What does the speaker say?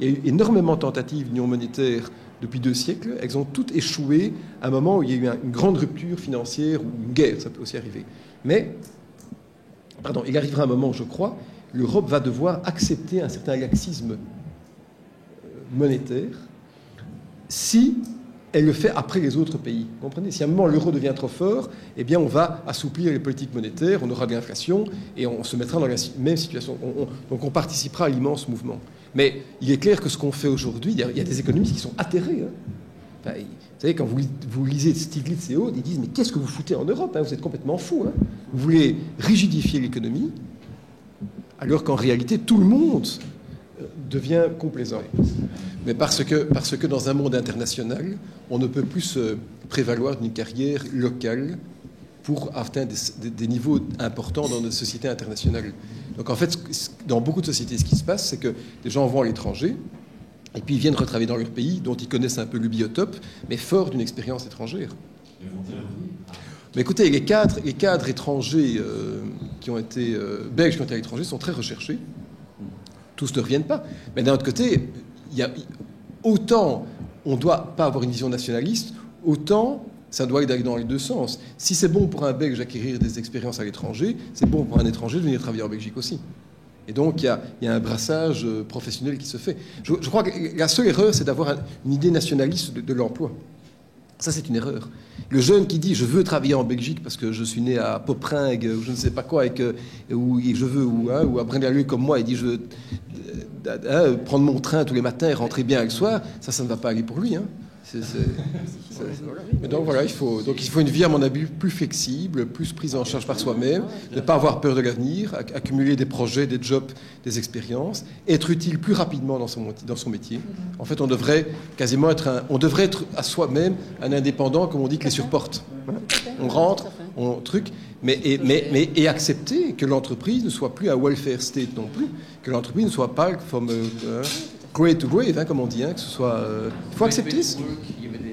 Il y a eu énormément de tentatives d'union monétaire depuis 2 siècles. Elles ont toutes échoué à un moment où il y a eu une grande rupture financière ou une guerre, ça peut aussi arriver. Mais, il arrivera un moment où, je crois, l'Europe va devoir accepter un certain laxisme monétaire si elle le fait après les autres pays. Vous comprenez ? Si à un moment l'euro devient trop fort, eh bien on va assouplir les politiques monétaires, on aura de l'inflation et on se mettra dans la même situation. Donc on participera à l'immense mouvement. Mais il est clair que ce qu'on fait aujourd'hui, il y a des économistes qui sont atterrés. Enfin, vous savez, quand vous lisez Stiglitz et autres, ils disent « Mais qu'est-ce que vous foutez en Europe ? Vous êtes complètement fous. Vous voulez rigidifier l'économie, alors qu'en réalité, tout le monde devient complaisant. » Mais parce que dans un monde international, on ne peut plus se prévaloir d'une carrière locale pour atteindre des niveaux importants dans nos sociétés internationales. Donc en fait, dans beaucoup de sociétés, ce qui se passe, c'est que les gens vont à l'étranger, et puis ils viennent retravailler dans leur pays, dont ils connaissent un peu le biotope, mais fort d'une expérience étrangère. Mais écoutez, les cadres étrangers qui ont été belges qui ont été à l'étranger sont très recherchés. Tous ne reviennent pas. Mais d'un autre côté, autant on ne doit pas avoir une vision nationaliste, autant ça doit aller dans les deux sens. Si c'est bon pour un Belge d'acquérir des expériences à l'étranger, c'est bon pour un étranger de venir travailler en Belgique aussi. Et donc, il y a un brassage professionnel qui se fait. Je crois que la seule erreur, c'est d'avoir une idée nationaliste de l'emploi. Ça, c'est une erreur. Le jeune qui dit « je veux travailler en Belgique parce que je suis né à Popringue ou je ne sais pas quoi, et je veux, ou à Braine-l'Alleud comme moi, il dit « je veux prendre mon train tous les matins et rentrer bien le soir », ça ne va pas aller pour lui. Mais donc voilà, il faut une vie, à mon avis, plus flexible, plus prise en charge par soi-même, ne pas avoir peur de l'avenir, accumuler des projets, des jobs, des expériences, être utile plus rapidement dans son métier. En fait, on devrait être à soi-même un indépendant, comme on dit, que les surporte. On rentre, mais accepter que l'entreprise ne soit plus un welfare state non plus, que l'entreprise ne soit pas comme great to grave, comme on dit, que ce soit. Il faut accepter. Il y avait